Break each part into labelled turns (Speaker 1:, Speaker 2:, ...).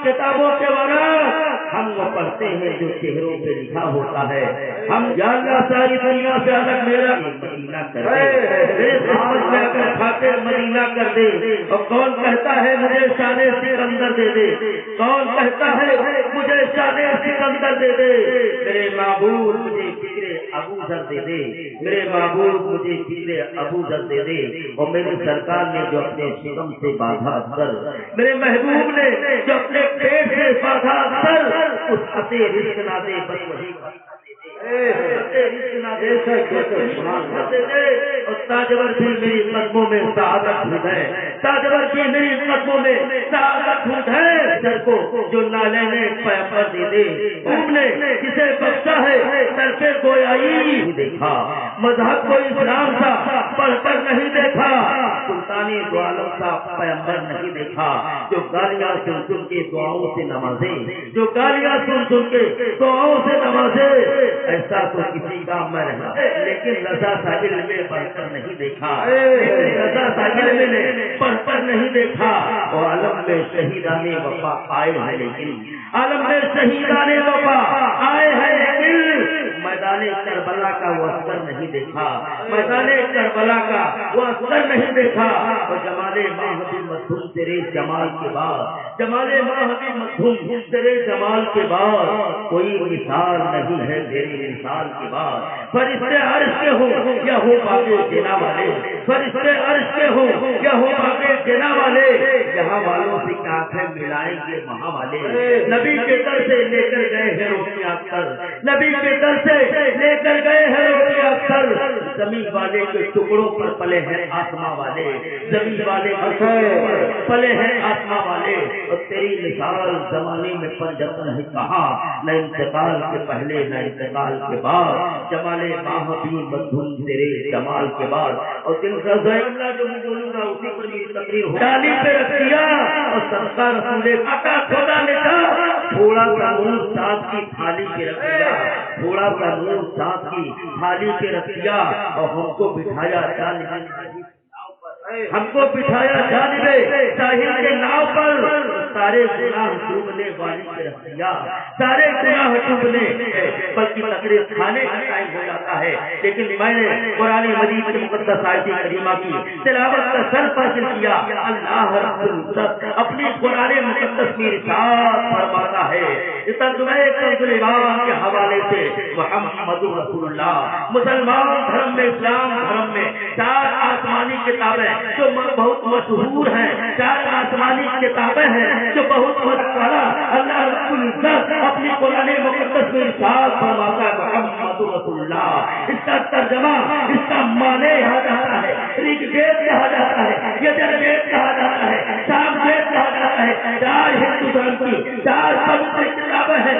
Speaker 1: کتابوں کے ورا ہم وہ پڑھتے ہیں جو چہروں پہ لکھا ہوتا ہے. ہم یا اللہ ساری دنیا سے الگ میرا مدینہ کر دے, میرے خدمت میں اگر کھاتے مدینہ کر دے. اور کون کہتا ہے مجھے شان سکندر دے دے, کون کہتا ہے مجھے شان سکندر دے دے. میرے معبود مجھے فکر ابو ذر دے دے, میرے معبود مجھے فکر ابو ذر دے دے. اور میری سرکار نے جو اپنے شکم سے باندھا کر, میرے محبوب نے جو اپنے پیٹ سے باندھا کر, اس عطے رزق نہ دے بس وہی تاجور بھی میری قدموں میں سعادت ہو گئے, تاجور بھی میری قدموں میں سعادت ہو گئے. سر کو جو نالے نے پیپر دے دے, تم نے کسے بخشا ہے سر پہ گویائی دیکھا, مذہب کو اسلام کا پڑھ کر نہیں دیکھا, سلطانی دو عالم کا پیغمبر نہیں دیکھا. جو گالیاں سن سن کے دعاؤں سے نوازے, جو گالیاں سن سن کے دعاؤں سے نوازے, ایسا تو کسی کا میں رہا, لیکن رضا ساحل میں پڑھ کر نہیں دیکھا, رضا ساحل میں نے پڑھ کر نہیں دیکھا. اور عالم میں شہیدان وفا آئے ہیں, لیکن عالم میں شہیدان وفا آئے ہیں, لیکن میدان کربلا کا وہ اثر نہیں دیکھا, میدان کربلا کا وہ اثر نہیں دیکھا. اور جمال ماہدی مدھوم تیرے جمال کے بعد, جمال ماہدی مدھوم تیرے جمال کے بعد کوئی مثال نہیں ہے تیری مثال کے بعد. فرشتے عرش کے ہو یا ہو باغے جنا والے, فرشتے عرش کے ہو یا ہو باغے جنا والے, یہاں والوں سے آنکھیں ملائیں گے وہاں والے. نبی کے در سے لے کر گئے ہیں روٹیاں اختر, نبی کے در سے لے کر گئے ہیں روٹیاں اختر. زمین والے کے ٹکڑوں پر پلے ہیں آسماں والے, زمین والے پلے ہیں آسماں والے. اور تیری مثال زمانے میں پنجتن ہے کہاں, نہ انتقال کے پہلے نہ انتقال کے بعد. جمال ماہدی مدھوم تیرے جمال کے بعد. اور دل کا ذائقہ جو میں بولوں گا اسی پر میری تقریر ہو. ڈالی پہ رکھ دیا اور صدقہ رسول آقا خدا نے کہا تھوڑا سا نور ساتھ کی تھالی پہ رکھ دیا, تھوڑا سا نور ساتھ کی تھالی پہ رکھ دیا. اور ہم کو بٹھایا ہم کو بٹھایا جانب ساحل کے ناؤ پر, سارے گناہ ڈوبنے والی پہ رکھ دیا, سارے گناہ ڈوبنے, بلکہ تقریر کھانے کا ٹائم ہو جاتا ہے. لیکن میں نے قرآن مجید کی مقدس آیت کریمہ کی تلاوت کا سر حاصل کیا. اللہ رب العزت اپنی قرآن مقدس کی ارشاد فرماتا ہے ترجمہ کنز الایمان کے حوالے سے, محمد رسول اللہ. مسلمان دھرم میں, اسلام دھرم میں 4 آسمانی کتابیں جو بہت مشہور ہیں, 4 آسمانی کتابیں ہیں جو بہت مشہور. اللہ رب العزت اپنی قرآن مقدس میں ارشاد فرماتا ہے محمد رسول اللہ. اس کا ترجمہ, اس کا معنی یہاں جاتا ہے رگ وید کہا جاتا ہے, یجروید کہا جاتا ہے, سام وید کہا جاتا ہے. 4 ہندو دھرم کی 4 پوتر کتابیں ہیں,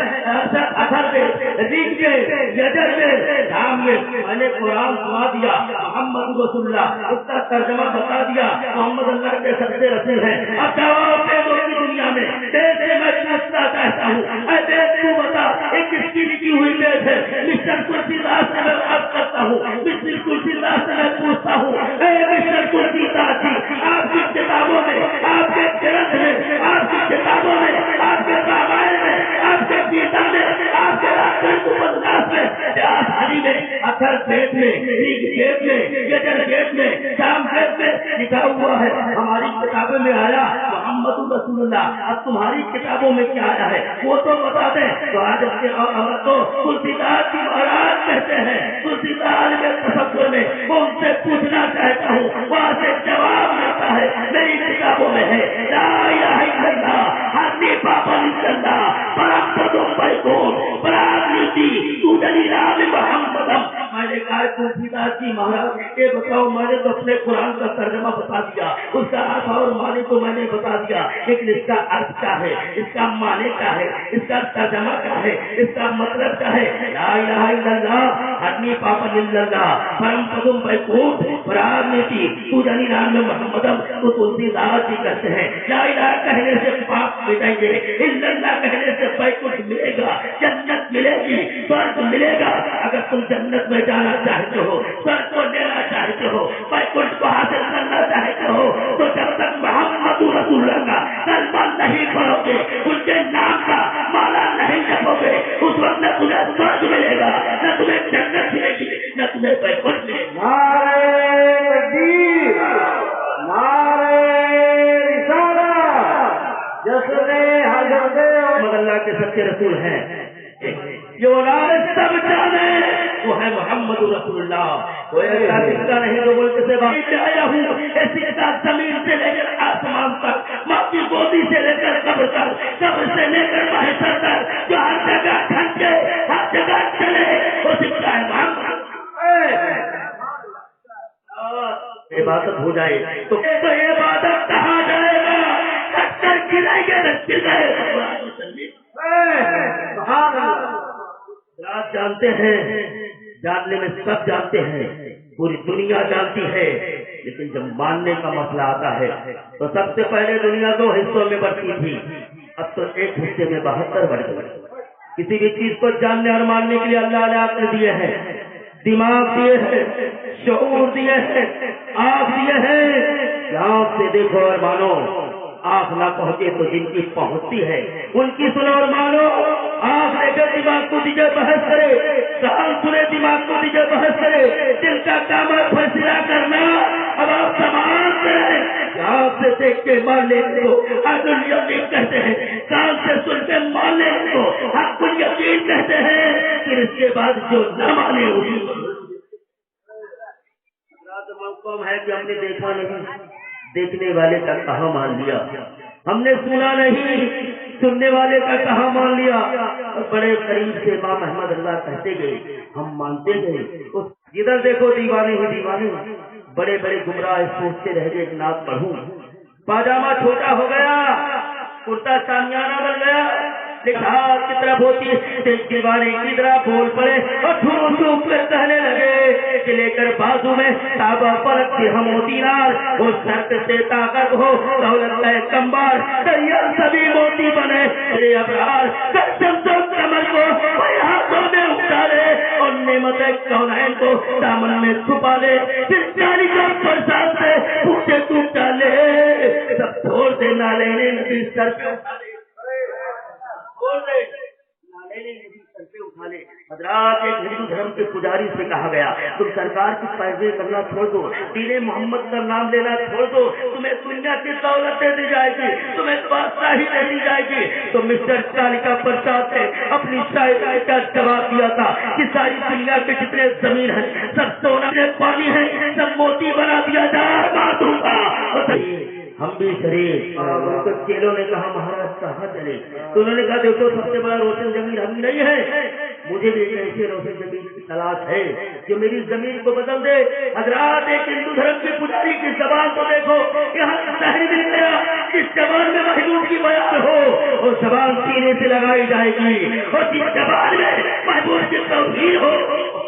Speaker 1: اثر وید, رگ وید, یجروید, سام وید. میں نے قرآن سنا دیا محمد رسول اللہ, اس کا ترجمہ بتا دیا محمد اللہ کے سچے رسول ہیں. اب جواب دے دو کی دنیا میں دیکھے میں پوچھنا چاہتا ہوں, اے دیکھ تو بتا ایک کس کی لکھی ہوئی دیکھ ہے. مسٹر کرسی داس سے میں بات کرتا ہوں, مسٹر کرسی داس سے میں پوچھتا ہوں, اے مسٹر کرسی داس جی, آپ کی کتابوں میں, آپ کے گرنتھ میں, آپ کی کتابوں میں, آپ کے رامائن میں, آپ کے گیتا میں, آپ کے اپنیاس میں, آسانی میں, اثر وید میں, رگ وید میں, یجروید میں, سام وید میں لکھا ہوا ہے. ہماری کتابوں میں آیا محمد رسول اللہ. اب تمہاری کتابوں میں کیا آیا ہے وہ تو بتا دیں. تو آج تو تلسیداس کی مہاراج کہتے ہیں, تلسیداس کے تصور میں وہ ان سے پوچھنا چاہتا ہوں, وہاں سے جواب ملتا ہے میری کتابوں میں ہے لا الہ الا اللہ ہاتھی پاپا نکلنا پرم پدم بیکون پراگنیتی تو جلی رام محمدم. میں نے کہا تلسیداس جی مہاراج یہ بتاؤ, میں نے تو اپنے قرآن کا ترجمہ بتا دیا, اس کا ارتھ اور معنی تو میں نے بتا دیا, لیکن اس کا ارتھ کیا ہے, اس کا معنی کیا ہے, اس کا ترجمہ کیا ہے, اس کا مطلب کیا ہے. لا الہ الا اللہ ہاتھی پاپا نکلنا پرم پدم بیکون پراگنیتی تو جلی رام محمدم. تو تلسیداس جی کہتے ہیں لا الہ کہنے سے پاپ مٹیں گے, الا اللہ کہنے سے بیکون ملے گا, جنت ملے گی, سورگ ملے گا. اگر تم جنت میں جانا چاہتے ہو, سورگ کو لینا چاہتے ہو, بیکون کو حاصل کرنا چاہتے ہو, تو جب تک محمد رسول اللہ کا کلمہ نہیں پڑھو گے, کے نام کا مالا نہیں جپو گے اس وقت نہ تمہیں سورج ملے گا، نہ تمہیں جنت ملے گی، نہ تمہیں بیکوٹ ملے گا۔
Speaker 2: نعرہ تکبیر، نعرہ رسالت، جشن حضرت
Speaker 1: محمد اللہ کے سچے رسول ہیں، جو اولاد سب جانے وہ ہے محمد رسول اللہ۔ کوئی ایسا سکہ نہیں جو ملک سے باہر سے آیا ہوں، ایسی کتاب زمین سے لے کر آسمان تک، ماں کی گودی سے لے کر قبر تک، قبر سے لے کر محشر تک، جو ہر جگہ ٹھنکے ہر جگہ چلے وہ سکہ ہے محمد۔ عبادت ہو جائے تو عبادت کہاں جائے گا؟ ٹکر گرائیں گے رکھتے گئے۔ آپ جانتے ہیں، جاننے میں سب جانتے ہیں، پوری دنیا جانتی ہے، لیکن جب ماننے کا مسئلہ آتا ہے تو سب سے پہلے دنیا 2 حصوں میں بڑھتی تھی، اب تو ایک حصے میں 72 بڑھ گئی۔ کسی بھی چیز کو جاننے اور ماننے کے لیے اللہ نے عقل دیے ہیں، دماغ دیے ہیں، شعور دیے ہیں، آنکھ دیے ہیں، آنکھ سے دیکھو اور مانو۔ آنکھ نہ پہنچے تو جن کی پہنچتی ہے ان کی سنو اور مانو۔ آنکھ لے کر دماغ کو دیجیے بحث کرے، کان سنے دماغ کو دیجیے بحث کرے، دل کا کام ہے فیصلہ کرنا۔ اب آپ سماج کریں، آنکھ سے دیکھ کے مان لینے کو حق الیقین کہتے ہیں، کان سے سن کے مان لینے کو حق الیقین کہتے ہیں، پھر اس کے بعد جو نہ مانے اسی قوم ہے کہ ہم نے دیکھا نہیں، دیکھنے والے کا کہاں مان لیا، ہم نے سنا نہیں، سننے والے کا کہاں مان لیا۔ اور بڑے قریب سے امام احمد اللہ کہتے گئے، ہم مانتے گئے، جدھر دیکھو دیوانے ہی دیوانے، بڑے بڑے گمراہ سوچتے رہ گئے کہ نعت پڑھوں، پاجامہ چھوٹا ہو گیا، کرتا شامیانہ بن گیا، لکھا کی طرف ہوتی ہے دیوانے کی طرح بول پڑے اور ٹھوم ٹھوم کر کہنے لگے کہ لے کر بازو میں تابا پلک سے ہم موتی نار، وہ شرط سے طاقت ہو دولت ہے کمبار، دریا سبھی موتی بنے ارے ابرار، قسم تو کمر کو کوئی ہاتھوں میں اٹھا لے اور نعمت کونین کو دامن میں چھپا لے، پھر جانی کا برسات سے پوچھے تو ڈالے، سب چھوڑ دے نہ لینے نبی سر پہ اٹھا لے، حضرات ایک ہندو دھرم کے پجاری سے کہا گیا تم سرکار کی پیروی کرنا چھوڑ دو، دین محمد کا نام لینا چھوڑ دو، تمہیں دنیا کی دولت دے دی جائے گی، تمہیں بادشاہی دے دی جائے گی۔ تو مسٹر چالکا پرساد نے اپنی شاعری کا جواب دیا تھا کہ ساری دنیا کے جتنے زمین ہیں سب سونا پانی ہے، سب موتی بنا دیا جائے۔ ہم بھی شریف ان کو چیلوں نے کہا مہاراج کہاں چلے، تو انہوں نے کہا دیکھو سب سے بڑا روشن زمین ہم نہیں ہے، مجھے بھی ایک ایسے روشن زمین کی تلاش ہے جو میری زمین کو بدل دے۔ حضرات ایک ہندو دھرم کے پجاری کی زبان کو دیکھو، یہاں شاعری مل گیا، جس زبان میں محبوب کی بیان ہو اور زبان سینے سے لگائی جائے گی، اور جس زبان میں محبوب کی توحید ہو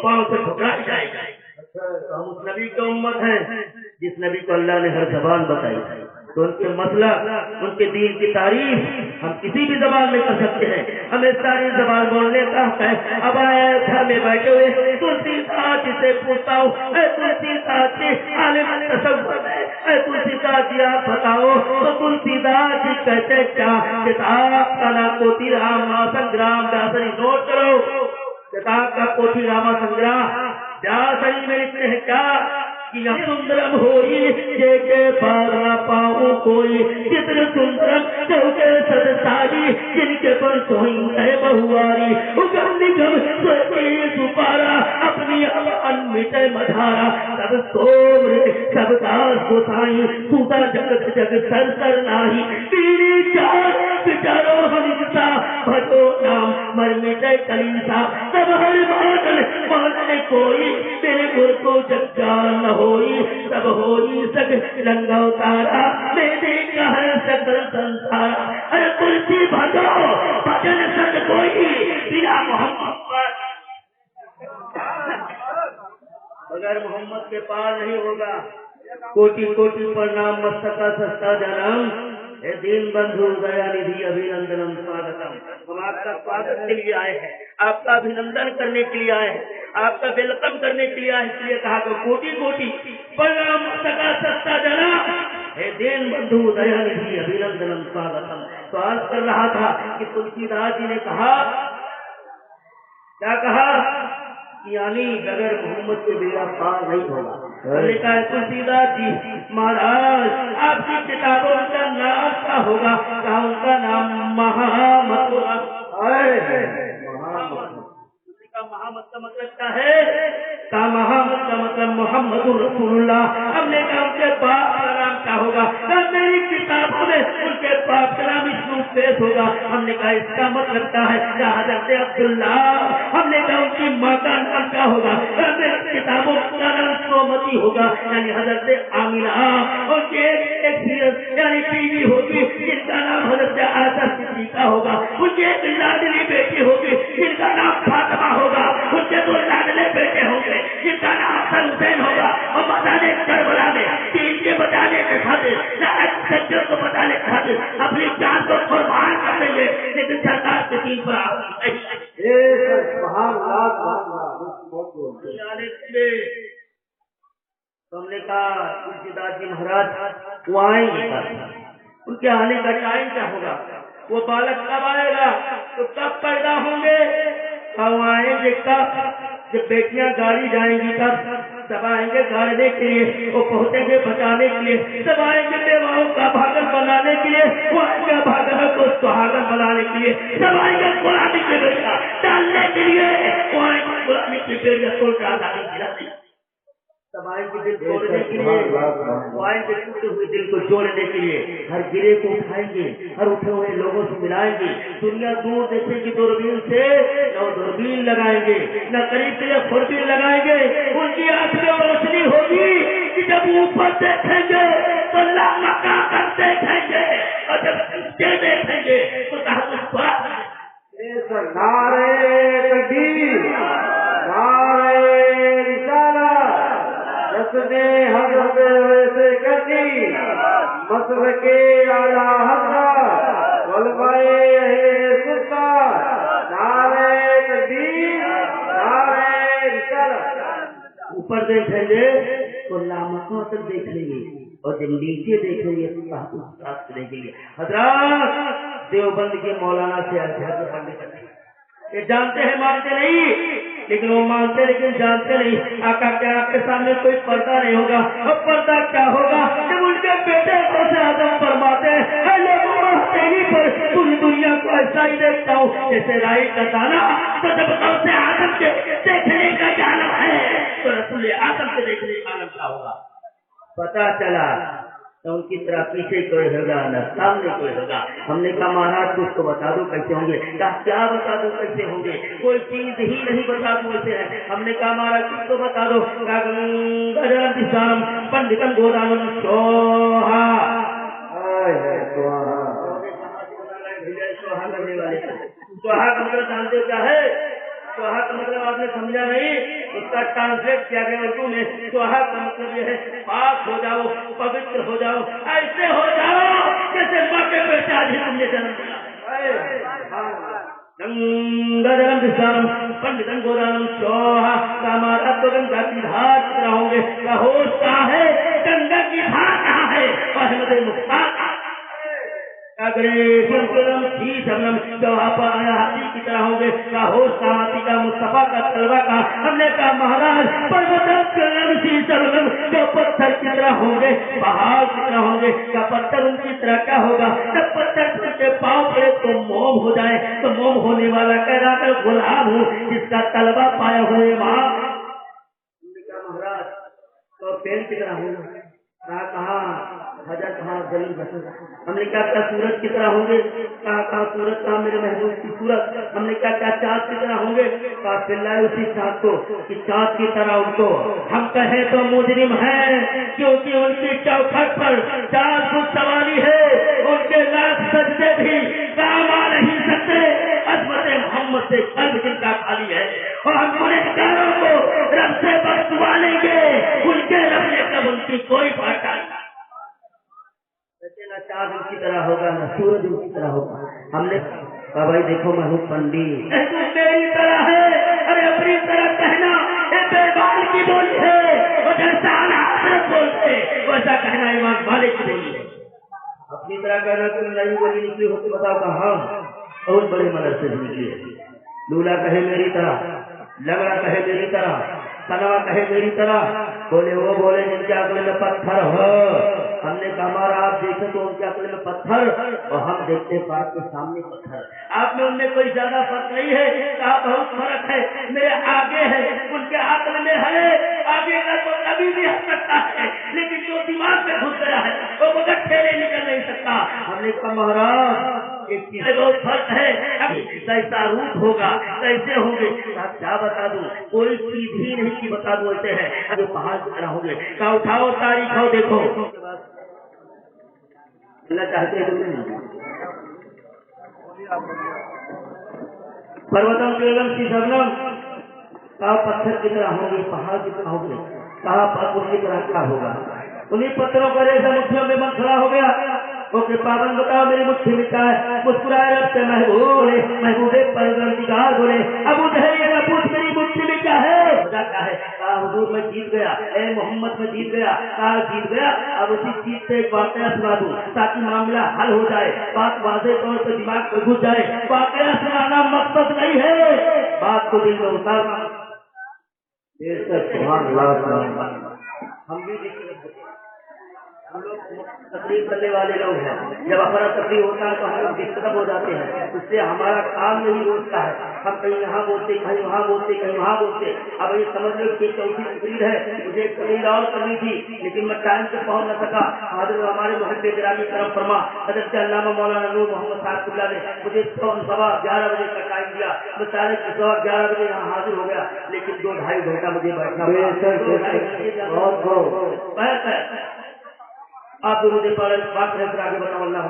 Speaker 1: پاؤں سے ٹھکرائی جائے گی۔ ہم اس نبی کی امت ہیں جس نبی کو اللہ نے ہر زبان بتائی، تو ان کے مسئلہ ان کے دین کی تعریف ہم کسی بھی زبان میں کر سکتے ہیں، ہمیں ساری زبان بولنے کا حق ہے۔ اب آئے گھر میں بیٹھے ہوئے تلسی ساتھی سے پوچھتا ہوں، اے تلسی ساتھی عالم تصور ہے، اے تلسی ساتھی آپ بتاؤ تو تلسی ساتھی کہتے کیا؟ کتاب کا نام پوتھی راما سنگرام داسری، نوٹ کرو کتاب کا پوتھی راما سنگرام داسری میں لکھتے ہیں کیا کہ سندرم ہوئی جے کے پارا پاؤں کوئی، کتنے سندرم چوکے سد ساری جن کے پر سوئی ہے بہواری، اگم نگم سوچی سپارا اپنی ان مٹے مدھارا، سب سومر سب داس گسائی سوتا جگت جگ سر سر ناہی، تیری چار بچارو ہنسا بھجو نام مر مٹے کلیسا، سب ہر بادل ماننے کوئی تیرے گر کو جگ جان نہ ہوئی، سب ہوئی سک رنگا اتارا میں دیکھا ہے سکل سنسارا، ارے تلسی بھجو بھجن سک کوئی بنا محمد پر، اگر محمد کے پار نہیں ہوگا کوٹی کوٹی پرنام مستکا سستا جنم، اے دین بندھو دیا ندھی ابھینندنم سواگتم، ہم آپ کا سواگت کے لیے آئے ہیں، آپ کا ابھینندن کرنے کے لیے آئے ہیں، آپ کا ویلکم کرنے کے لیے آئے، اس لیے کہا کہ کوٹی کوٹی پرنام مستکا سستا جنم، اے دین بندھو دیا ندھی ابھینندنم سواگتم، سوال کر رہا تھا کہ تلسی داس جی نے کہا، کیا کہا؟ یعنی اگر محمد کے بیڑا پار نہیں ہوگا. ہم نے کہا تلسی داس جی مہاراج آپ کی کتابوں کا نام کیا ہوگا؟ کہا ان کا نام محمد. محمد کا مطلب کیا ہے؟ محمد کا مطلب محمد رسول اللہ. ہم نے کہا ان کے باپ کا نام کیا ہوگا؟ میری کتابوں میں ان کے باپ کا نام اسلوب پیش ہوگا. ہم نے کہا اس کا مطلب کیا ہے؟ حضرت عبداللہ. ہم نے کہا ان کی ماں کا نام کیا ہوگا؟ میری کتابوں کا نام سومتی ہوگا، یعنی حضرت آمینہ. اور ایک یعنی بیوی ہوگی جن کا نام حضرت عائشہ صدیقہ ہوگا. ان کی ایک لاڈلی بیٹی ہوگی جن کا نام فاطمہ ہوگا. ان کے دو لاڈلے بیٹے ہوں گے جن کا نام حسن حسین ہوگا. اور بتانے کربلا میں دین کے بتانے کے خاطر سچوں کو بتانے کے خاطر اپنی جان کو قربان کر دیں گے، لیکن سرکار کے دین پر ہم نے کہا تلسی داس جی مہاراج وہ آئیں گے، ان کے آنے کا ٹائم کیا ہوگا؟ وہ بالک کب آئے گا؟ تو کب پیدا ہوں گے؟ وہ آئیں گے کب؟ جب بیٹیاں گاڑی جائیں گی تب. سب آئیں گے گاڑنے کے لیے، وہ پہنچیں گے بچانے کے لیے. سب آئیں گے بیواؤں کا بھاگل بنانے کے لیے، وہ آئیں گے بھاگل کو سہاگل بنانے کے لیے. سب آئیں گے غلامی کے بیٹا ڈالنے کے لیے، وہ آئیں گے غلامی کی بیٹا توڑ کے آزادی دلانے. سب آئیں گے دل توڑنے کے لیے، وہ آئیں گے ٹوٹے ہوئے دل کو جوڑنے کے لیے. ہر گرے کو اٹھائیں گے، ہر اٹھے ہوئے لوگوں سے ملائیں گے. دنیا دور دیکھیں گی دوربین سے، نہ دوربین لگائیں گے نہ قریب سے خوردبین لگائیں گے. ان کی آنکھ میں روشنی ہوگی کہ جب اوپر دیکھیں گے تو لامکا کر دیکھیں گے، اور جب نیچے دیکھیں گے تو
Speaker 2: نعرہ تکبیر، نعرہ رسالت، جسد حضرت ویسے کرنی، مسلک اعلیٰ حضرت، علماء اہل سنت، نعرہ تکبیر، نعرہ رسالت.
Speaker 1: اوپر دیکھیں گے تو لامکا تک دیکھ لیں گے، اور جب نیچے دیکھیں گے تو تحت دیکھیں گے. حضرات دیوبند کے مولانا سے یہ جانتے ہیں مانتے نہیں، لیکن وہ مانتے لیکن جانتے نہیں. آقا کے آپ کے سامنے کوئی پردہ نہیں ہوگا. اور پردہ کیا ہوگا؟ جب ان کے بیٹے کو سے آدم فرماتے ہیں لوگوں تیری پر پوری دنیا کو ایسا ہی دیکھتا ہوں جیسے رائی کا دانا. تو جب سے آدم کے دیکھنے کا عالم ہے تو رسول آدم کے دیکھنے کا عالم کیا ہوگا؟ پتا چلا تو ان کی طرح پیچھے کوئی ہوگا نہ سامنے کوئی ہوگا. ہم نے کہا مہاراج کچھ تو بتا دو کیسے ہوں گے. کہا کیا بتا دو کیسے ہوں گے؟ کوئی چیز ہی نہیں بتا دو ایسے ہے. ہم نے کہا مہاراج کچھ تو بتا دو. پنڈتم گودامن سوہا، سوہا کا مطلب جانتے کیا ہے؟ سوہا کا مطلب آپ نے سمجھا نہیں، اس کا ٹرانسلیٹ کیا گیا اردو میں. سوہا کا مطلب یہ ہے پاک ہو جاؤ، پوتر ہو جاؤ، ایسے ہو جاؤ جیسے ماں کے بیٹے آج ہی تم نے جنم دیا. پنڈتن گودام سوہا ہمارا تو گنگا کی دھار کتنا ہوں گے. ہوش کہاں ہے؟ گنگا کی دھار کہاں ہے؟ احمد مختار کی طرح ہوں گے. ہوش کا ہاتھی کا مصطفیٰ کا طلبہ کا. ہم نے کہا مہاراج جو پتھر کی طرح ہوں گے، پہاڑ کی طرح ہوں گے. کیا پتھر ان کی طرح کیا ہوگا؟ جب پتھر کے پاؤں پڑے تو موم ہو جائے تو موم ہونے والا کہہ رہا میں غلام ہوں جس کا طلبہ پایا ہوئے ماں. مہاراج تو پیر کی طرح ہوں گے. کہاں حضرت کہاں جلیل بسر. ہم نے کہا کیا سورج کی طرح ہوں گے؟ کہاں سورج کہاں میرے محبوب کی صورت. ہم نے کہا کیا چاند کی طرح ہوں گے؟ کہا پلائے اسی چاند کو کہ چاند کی طرح ان کو ہم کہیں تو مجرم ہیں، کیونکہ ان کی چوکھٹ پر 4 فٹ سواری ہے. ان کے لاکھ سجدے بھی کام آ نہیں سکتے. عظمت محمد سے قلب جن کا خالی ہے، اور ہم گنہگاروں کو رب سے بددعا لیں گے. ان کے رب نے کب ان کی کوئی بات نہیں. نہ چاند ان کی طرح ہوگا نہ سورج ان کی طرح ہوگا. ہم نے کہا بھائی دیکھو میں ہوں پنڈی، میری طرح ہے. ارے اپنی طرح کہنا بیگال کی بولی ہے، اور جیسا حضرت بولتے ویسا کہنا امام مالک کی بولی ہے. अपनी तरह कहना तुम नई बोली निकली हो तो बताओ कहाँ? बहुत बड़े मदद से निकली है। लूला कहे मेरी तरह, लगड़ा कहे मेरी तरह, कनवा कहे मेरी तरह। बोले वो बोले जिनके अगले में पत्थर हो। हमने कहा हमारा आप देखे तो उनके अगले में पत्थर और हम देखते पाप के सामने पत्थर। आप में उनमें कोई ज्यादा फर्क नहीं है। कहा बहुत फर्क है, मेरे आगे है, उनके अकल में है। आगे का तो कभी भी हट सकता है, लेकिन जो दिमाग में घुस गया है वो बगैर ठेले निकल नहीं सकता। हमने कहा महाराज एक चीज बहुत फर्क है, कैसा रूप होगा, कैसे होंगे? क्या बता दूं? कोई चीज ही नहीं की बता दूं ऐसे है जो पहाड़ की तरह होंगे। क्या उठाओ तारीख हो देखो। अल्लाह चाहते हैं पर्वतों के एवं की सबनम कहा पत्थर की तरह होंगे, पहाड़ की तरह होंगे। कहा पापुर की तरह क्या होगा? उन्हीं पत्थरों का रेशा मुट्ठियों में मन खड़ा हो गया। ओके पावन बताओ मेरी मुट्ठी में क्या है? मुस्कुराए रब से महबूबे परवरदिगार बोले अबू जहल ये पूछ मेरी मुट्ठी में क्या है? क्या है? कहा हुजूर मैं जीत गया, ए मोहम्मद मैं जीत गया। कहा जीत गया? अब उसी चीज से एक वाकया सुना दूं ताकि मामला हल हो जाए, बात वाज़ेह तौर पर दिमाग में घुस जाए। वाकया सुनाना मकसद नहीं है, बात को दिल में उतारना। हम भी हम लोग तकलीफ करने वाले लोग हैं। जब अफरा तकलीफ होता है तो हम लोग डिस्टर्ब हो जाते हैं, इससे हमारा काम नहीं होता है। हम कहीं यहाँ बोलते, कहीं वहाँ बोलते, कहीं वहाँ बोलते। अब ये समझ लो कि चौथी तकरीर है, मुझे एक तकरीर और करनी थी लेकिन मैं टाइम से पहुँच न सका। हमारे मोहल्ले गिरामी करम फरमा हज़रत अल्लामा मौलाना नूर मोहम्मद साहब ने मुझे 11 बजे का टाइम दिया। मैं 11:15 बजे यहाँ हाजिर हो गया, लेकिन 2-2.5 घंटा मुझे बैठना पड़ा। आप मुझे पर बात रहे आगे बताओ। अल्लाह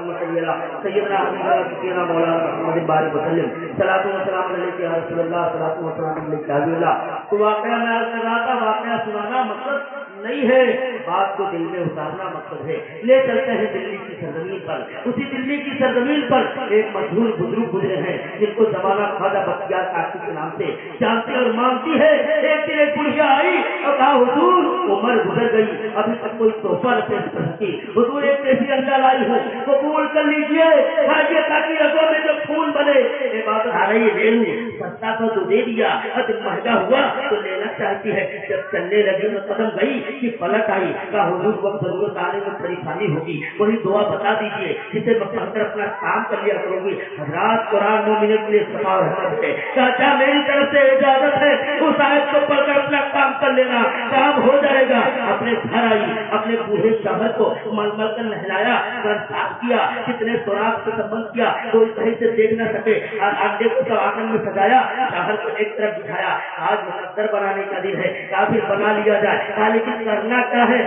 Speaker 1: सैयदना हबीबना मौलाना मुहम्मद बारिक वसल्लम सलातु व सलाम अलैहि या रसूलल्लाह सलातु व सलाम अलैहि या हबीबल्लाह। तो वाकया मैं अर्ज कर रहा था, वाकया सुनाना मकसद नहीं है, बात को दिल में उतारना मकसद है। ले चलते हैं दिल्ली की सरजमीन पर। उसी दिल्ली की सरजमीन पर एक मशहूर बुजुर्ग गुजरे हैं जिनको जमाना ख्वाजा बख्तियार काशी के नाम से जानती और मानती है। एक दिन एक बुढ़िया आई और कहा हुजूर उम्र गुजर गई, अभी तक कोई तोहफा न पेश कर सकी। हुजूर एक देसी अंडा लाई हूँ, कबूल कर लीजिए, खाइए ताकि रगों में जो खून बने। इबादत आ रही ले लूं, सस्ता तो दे दिया, जब महंगा हुआ तो लेना चाहती है। जब चलने लगी तो कदम गई कि पलट आई। कहा हुजूर वक्त जरूरत आने में परेशानी होगी, वही दुआ बता दीजिए जिसे मैं पढ़कर अपना काम कर लिया करूंगी। हज़रात कुरान मोमिन के लिए सफा रहमत है। चाचा मेरी तरफ से इजाजत है, उस आयत को पढ़कर अपना काम कर लेना, काम हो जाएगा। अपने घर आई, अपने बूढ़े शहर को मलमल कर नहलाया, घर साफ किया, कितने सुराग से संबंध किया कोई सही से देख न सके। अंडे को सब आंगन में सजाया, शहर को एक तरफ बिठाया। आज मुकद्दर बनाने का दिन है, काफिर बना लिया जाए, लेकिन करना क्या है?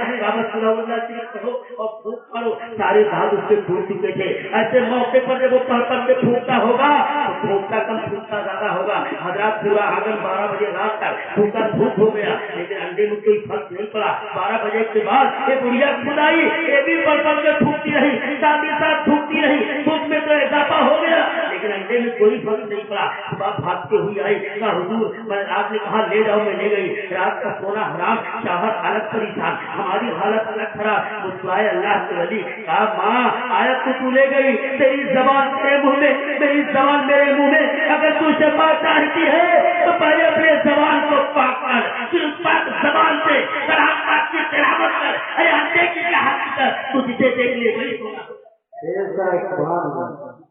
Speaker 1: करो और फूक करो। सारे दाद उसके फूट चुके थे। ऐसे मौके पर जब वो पढ़ के फूकता होगा तो फूकता कम फूकता ज्यादा होगा। हज़रात पूरा आंगन 12 बजे रात तक फूका फूक हो गया, लेकिन अंडे में कोई फर्क नहीं पड़ा। 12 बजे के बाद ये बुढ़िया खुद आई, ये भी पढ़ के फूकती रही, साथ ही साथ फूकती रही। फूक में तो इजाफा हो गया, लेकिन अंडे में कोई फर्क नहीं पड़ा। सुबह भागते हुई आई, कहा हुजूर मैं आपने कहा ले जाओ, मैं ले गई। रात का सोना हराम, शहर अलग परेशान, हमारी हालत अलग खराब। मुस्कुराए अल्लाह के वली, कहा माँ आयत तो तू ले गई, तेरी जबान मेरे मुंह में, मेरी जबान मेरे मुंह में। अगर तू शफा चाहती है तो पहले अपने जबान को पाक कर, फिर उस पाक जबान से कलाम पाक की तिलावत कर। अरे अंडे की क्या हकीकत तू जिसे देख ले वही सोना,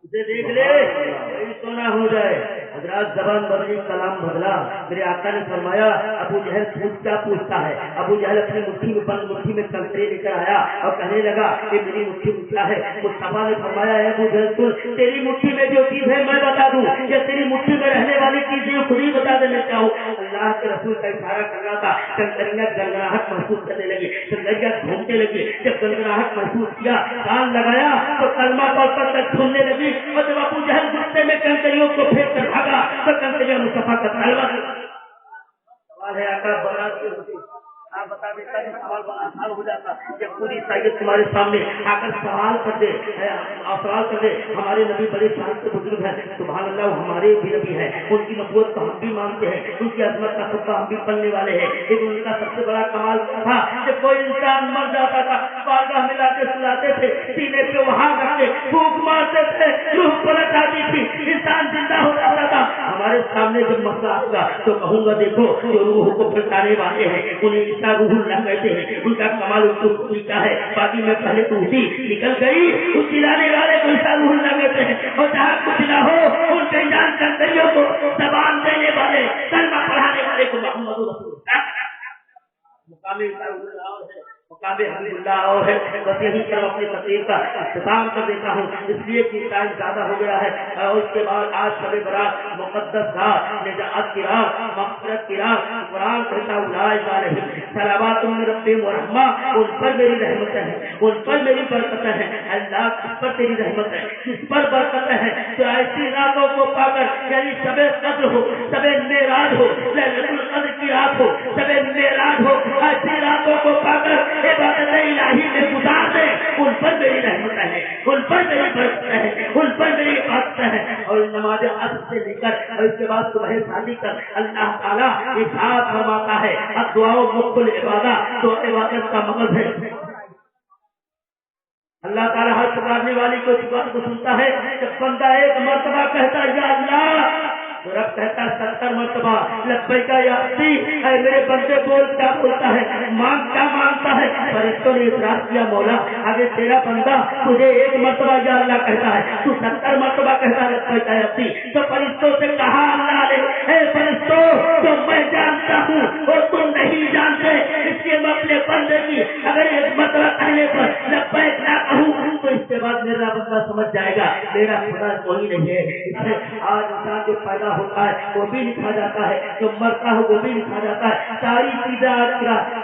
Speaker 1: उसे देख ले वही सोना हो जाए। हज़रात जबान बदली, कलाम बदला। मेरे आका ने फरमाया अबू जहल क्या पूछता है? अबू जहल अपनी मुट्ठी में बंद मुट्ठी में कंकरे लेकर आया और कहने लगा कि मेरी मुट्ठी में क्या है? मुस्तफा ने फरमाया अबू जहल सुन, तेरी मुट्ठी में जो चीज है मैं बता दूं, या तेरी मुट्ठी में रहने वाली चीजें खुद ही बता देना चाहूँ। अल्लाह के रसूल का इशारा कर रहा था। कंकरियां गनगनाहट महसूस करने लगी, कंकरियां घूमने लगी। जब गनगनाहट महसूस किया, कान लगाया तो कलमा पढ़कर तक सुनने लगी। और जब अबू जहल गुस्से में कंकरियों को फेंक कर भागा तो कंकरियां मुस्तफा का तलवार। सवाल है आका आप बता देता कि सवाल बड़ा आसान हो जाता जब पूरी ईसाइयत तुम्हारे सामने आकर सवाल कर दे हमारे नबी बड़े शान से बुजुर्ग हैं, सुभान अल्लाह, हमारे भी नबी हैं, उनकी नबूवत को हम भी मानते हैं, उनकी अजमत का खुतबा हम भी पढ़ने वाले हैं। लेकिन उनका सबसे बड़ा कमाल था जब कोई इंसान मर जाता था बारगाह में लाके सुलाते थे, सीने पे वहां रख के फूंक मारते थे, रूह पलट आती थी, इंसान जिंदा हो जाता था। हमारे सामने जब मसला आएगा तो कहूंगा देखो जो रूह को फटाने वाले हैं उन्हें ईसा रूहुल्लाह कहते हैं, उनका कमाल उनको लिखा है। बाकी में पहले तो उसी निकल गई, उस जिलाने वाले को ईसा रूहुल्लाह कहते हैं। और जहाँ कुछ ना हो उन बेजान कंकरियों को जबान देने वाले, कलमा पढ़ाने वाले को मोहम्मद रसूलुल्लाह मुकामे हबीबुल्लाह और है। बस यही तरह अपनी तकरीर का इख्तिताम कर देता हूँ, इसलिए कि टाइम ज्यादा हो गया है। और उसके बाद आज शब बरात मुक़द्दस रात, निजात की रात, मग़फ़िरत की रात, कुरान कहता उलाइका सलावातुम मिन रब्बिहिम व रहमा, उन पर मेरी रहमतें हैं, उन पर मेरी बरकतें हैं। अल्लाह किस पर तेरी रहमत है, किस पर बरकतें हैं? तो ऐसी रातों को पाकर, यानी शब क़द्र हो, शब मेराज हो, लैलतुल क़द्र की रात हो, शब मेराज हो, ऐसी रातों को पाकर इबादत इलाही में गुजार दे, उन पर मेरी रहमत है, उन पर मेरी बरकत है, उन पर मेरी इबादत है। और नमाज असर से लेकर और इसके बाद सुबह शादी कर अल्लाह ताला इरशाद फरमाता है, दुआओ मुक़्बुल इबादत, तो इबादत का मकसद है अल्लाह ताला हर पुकारने वाली को सुनता है। जब बंदा एक मर्तबा कहता है या अल्लाह, तो रब कहता है 70 मर्तबा लब्बैका या अब्दी, मेरे बंदे बोल क्या बोलता है, मांग क्या मांगता है। फरिश्तों ने इतराज किया, मौला आगे तेरा बंदा तुझे एक मर्तबा या अल्लाह कहता है, तू 70 मर्तबा कहता है लब्बैका या अब्दी। तो फरिश्तों से कहा अल्लाह ने, हे फरिश्तों, तो मैं जानता हूँ और तुम नहीं जानते, इसलिए मैं अपने बंदे की अगर एक मर्तबा कहने पर लब्बैक ना कहूँ तो इसके बाद मेरा बंदा समझ जाएगा मेरा खुदा कोई नहीं है। आज इंसान जो पैदा होता है वो भी लिखा जाता है, जो मरता है वो भी लिखा जाता है। सारी चीजें आज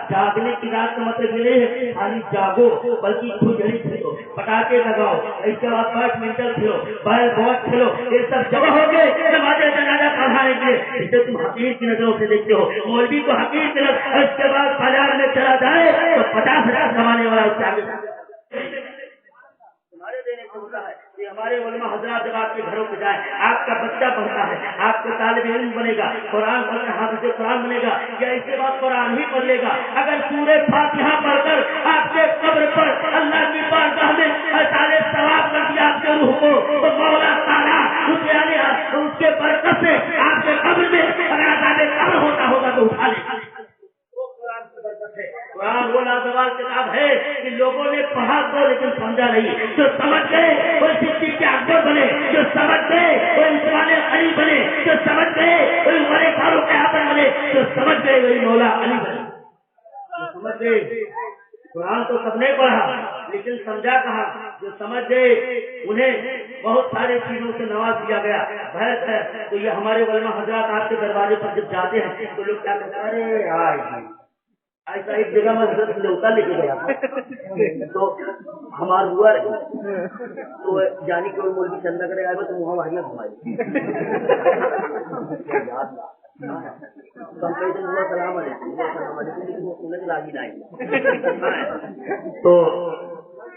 Speaker 1: जागने की रात का मतलब ये है खाली जागो, बल्कि खुजली खेलो, पटाखे लगाओ, इसके बाद बैडमिंटन खेलो, बैल बॉल खेलो, ये सब जगह हो गए नमाज़े जनाजा पढ़ाने के लिए। इसे तुम हकीर की नजरों से देखते हो, मौलवी को हकीर की नजर, इसके बाद बाजार में चला जाए तो 50,000 कमाने वाला उससे आगे तुम्हारे देने को होता है। ये हमारे उलमा हजरात जब आपके घरों पे जाए, आपका बच्चा पढ़ता है, आपके तालिब इल्म बनेगा, कुरान पढ़कर हाफिज़ कुरान बनेगा, या इसके बाद कुरान ही पढ़ लेगा। अगर सूरे फातिहा पढ़कर आपके कब्र पर अल्लाह की बारगाह में सारे सवाब कर दिया आपके रूह को, तो मौला ताला उसके बरकत से आपके कब्र में अगर आजाद कब्र होता होगा तो उठा लेगा। कुरान वो लाजवाब किताब है कि लोगों ने पढ़ा तो लेकिन समझा नहीं। जो समझ गए वो सिद्दीक़ के अकबर बने, जो समझ गए वो उस्मान अली बने, जो समझ गए वो उमर फारूक आजम बने, जो समझ गए वही मौला अली बने। समझ गए कुरान तो सबने पढ़ा लेकिन समझा कहा। जो समझ गए उन्हें बहुत सारी चीजों से नवाज दिया गया। भैंस है तो ये हमारे उलमा हजरात आपके दरवाजे पर जब जाते हैं तो लोग क्या कहते हैं, अरे यार ऐसा एक जगह में हजरत लौटा लेके गया था तो हमारा हुआ तो जानी कोई मुर्गी चंदा करे आएगा तो वहाँ वाहियाँ घुमाई सलाम तो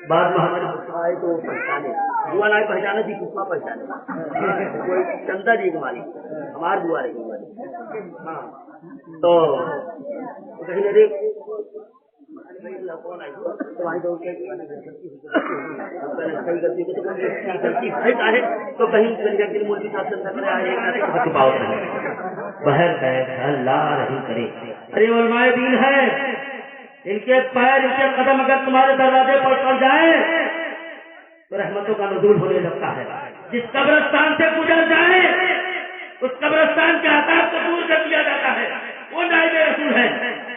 Speaker 1: बाद में हमारे आए तो पहचाने बुआ लाए पहचाने थी पुष्पा पहचाने कोई चंदा जी हमारी हमार बुआ रही हमारी। हाँ तो कहीं न देख तो कहीं मुर्गी साथ अल्लाह रही करे। अरे उलमाए दीन है, इनके पैर इनके कदम अगर तुम्हारे दरवाजे पर पड़ जाए तो रहमतों का नुज़ूल होने लगता है। जिस कब्रिस्तान से गुजर जाए उस कब्रिस्तान के आदाब को दूर कर दिया जाता है। वो नाइब रसूल है,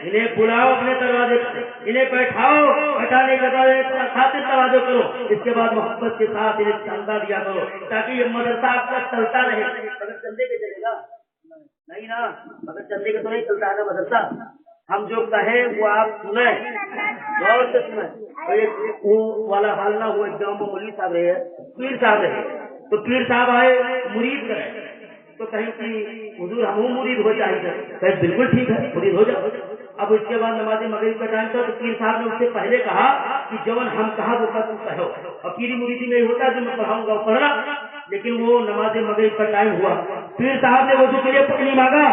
Speaker 1: इन्हें बुलाओ अपने दरवाजे पर, इन्हें बैठाओ, बैठाने के बाद खातिर तवाज़ो करो, इसके बाद मोहब्बत के साथ इन्हें चंदा दिया करो ताकि ये मदरसा आपका चलता रहे। अगर चंदे के चलेगा नहीं ना, अगर चंदे के तो नहीं चलता है ना मदरसा। हम जो कहे वो आप सुने, गौर से सुने। तो एक वाला हाल ना हुआ, गाँव में मौलवी साहब रहे, पीर साहब रहे, तो पीर साहब आए मुरीद करे तो कहीं की हुजूर हम मुरीद हो जाएंगे, कहीं बिल्कुल ठीक है मुरीद हो जाओ। अब उसके बाद नमाज मगरिब का टाइम था तो पीर साहब ने उससे पहले कहा कि जवन हम कहा वो तू कहो। और पीरी मुरीदी में होता है जो मैं पढ़ाऊंगा वो पढ़ना, लेकिन वो नमाज मगरिब का टाइम हुआ, पीर साहब ने वजू के लिए पानी मांगा,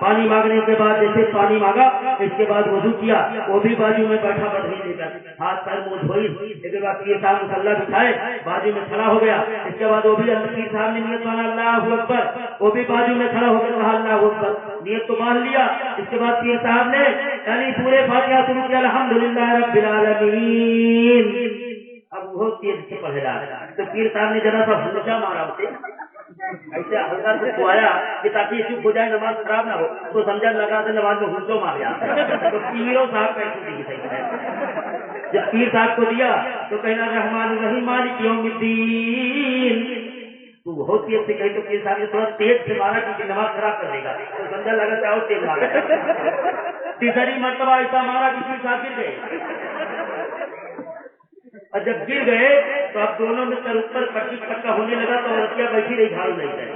Speaker 1: पानी मांगने के बाद जैसे पानी मांगा इसके बाद वजू किया, वो भी बाजू में बैठा बदली लेकर हाथ पैर मुंह धोई, इसके बाद पीर साहब मुसल्ला बिछाए बाजू में खड़ा हो गया, इसके बाद वो भी पीर साहब ने नियत माना अल्लाहु अकबर, वो भी बाजू में खड़ा होकर कहा अल्लाहु अकबर, नियत तो मान लिया। इसके बाद पीर साहब ने यानी पूरे फातिहा शुरू किया अल्हम्दुलिल्लाह रब्बिल आलमीन। अब वो तेज से पढ़ रहा है तो पीर साहब ने जरा सा हुंचा मारा उसे, ऐसे हल्का से खुआया कि ताकि चुप हो जाए नमाज खराब ना हो, तो समझा लगा से नमाज में हुंचो मार गया। तो पीरों साहब कैसे जब पीर साहब को दिया तो कहना रहमान रहीम मालिक यौमिद्दीन, तू बहुत तेज से कही तो पीर साहब ने थोड़ा तेज से मारा क्योंकि नमाज खराब कर देगा, तो समझा लगा चाहो तेज मारा। तीसरी मरतबा ऐसा मारा कि पीर साहब गिर गए, और जब गिर गए तो अब दोनों में सर ऊपर पट्टी पक्का होने लगा तो औरतियाँ बैठी रही झाड़ू नहीं गए,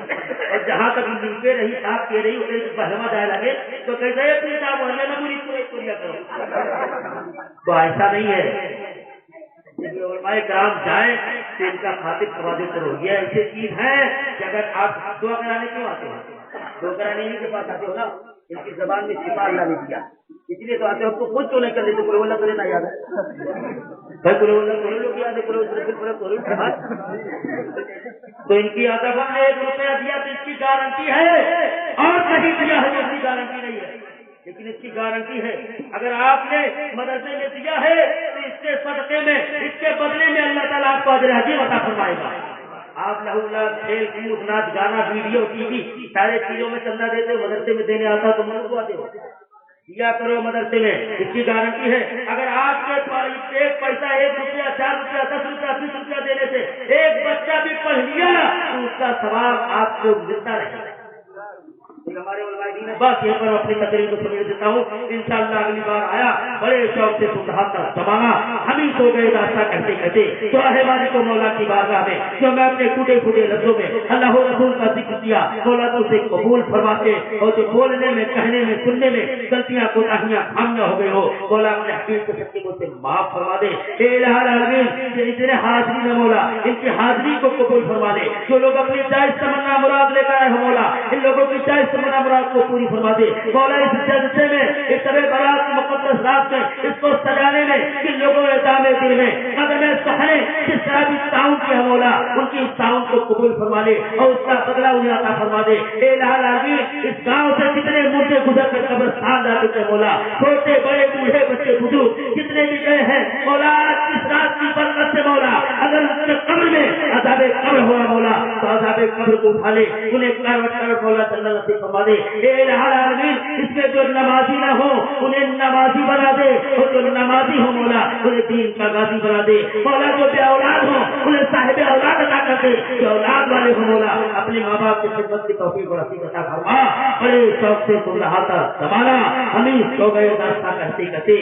Speaker 1: और जहाँ तक नीचे रही साफ के रही उसे बहमा जाए लगे तो कहते हैं पीर साहब बोले ना पूरी पूरी करो। तो ऐसा नहीं है, ग्राम जाए तो इनका खातिर तवाज़ु करो। ये ऐसी चीज है कि अगर आप दुआ कराने क्यों आते हैं, दुआ कराने इन्हीं के पास आते हो ना, इनकी जबान में शिफा अल्लाह ने दिया इसलिए तो आते हो। तो खुद क्यों नहीं कर लेते, कुल वल्लाह ना याद है भाई, कुल वल्लाह लोग याद है, तो इनकी अदब ने 1 रुपया दिया तो इसकी गारंटी है, और नहीं दिया है इसकी गारंटी नहीं है, लेकिन इसकी गारंटी है। अगर आपने मदरसे में दिया है तो इसके सदके में, इसके बदले में अल्लाह ताला आपको अजर अजीम अता फरमाएगा। आप लहुल्ला खेल कूद नाच गाना वीडियो टीवी सारे चीजों में चंदा देते हो, मदरसे में देने आता तो मन को आते हो, दिया करो मदरसे में, इसकी गारंटी है। अगर आपके एक पैसा 1 रुपया 4 रुपया 10 रुपया 20 रुपया देने से एक बच्चा भी पढ़ लिया तो उसका सवाब आपको मिलता रहेगा। हमारे बस यहाँ पर अपनी तकरीर को समझ देता हूँ, इंशाअल्लाह अगली बार आया बड़े शौक से सुनहा था जमाना, हम ही सो गए रास्ता कहते कहते, तो रहमानी को मौला की बारगाह में जो मैं अपने टूटे फूटे लफ्जों में अल्लाह रसूल का जिक्र किया, मौला तो उसे कबूल फरमाते, और जो बोलने में कहने में सुनने में गलतियाँ कोताहियाँ खामियाँ हो गई हो, मौला अपने हबीब को सच्चे मुँह से माफ फरमा दे। इतने हाजिरी न मौला इनकी हाजिरी को कबूल फरमा दे, जो लोग अपनी जायज तमन्ना मुराद लेकर आए हो मौला इन लोगों की जायज तमन्ना मुराद को पूरी फरमा दे। मौला इस जलसे में, इस तरह बारात की मुकद्दस रात में इसको सजाने में जिन लोगों ने दामे दिल में कदम सहने जिस तरह भी ताउन किया मौला उनकी इस ताउन को कबूल फरमा दे और उसका बदला उन्हें अता फरमा दे। इस गांव से जितने मुर्दे गुजर कर कब्रिस्तान जा चुके मौला, छोटे बड़े बूढ़े बच्चे बुजुर्ग जितने भी गए हैं मौला, इस रात की बरकत से मौला अगर उनके कब्र में अज़ाबे कब्र हुआ मौला तो अज़ाबे कब्र को उठा ले, उन्हें करवट मौला जन्नत नसीब फरमा दे। इसमें जो नमाजी ना हो उन्हें नमाजी बना दे, और जो नमाजी हो मौला उन्हें दीन का गाजी बना दे। मौला जो बे औलाद हो उन्हें साहिब औलाद अता कर दे, जो औलाद वाले हो मौला अपने माँ बाप की खिदमत की तौफीक और नसीब अता फरमा। बड़े शौक से सुन रहा था जमाना, हम ही सो गए रास्ता कहते कहते।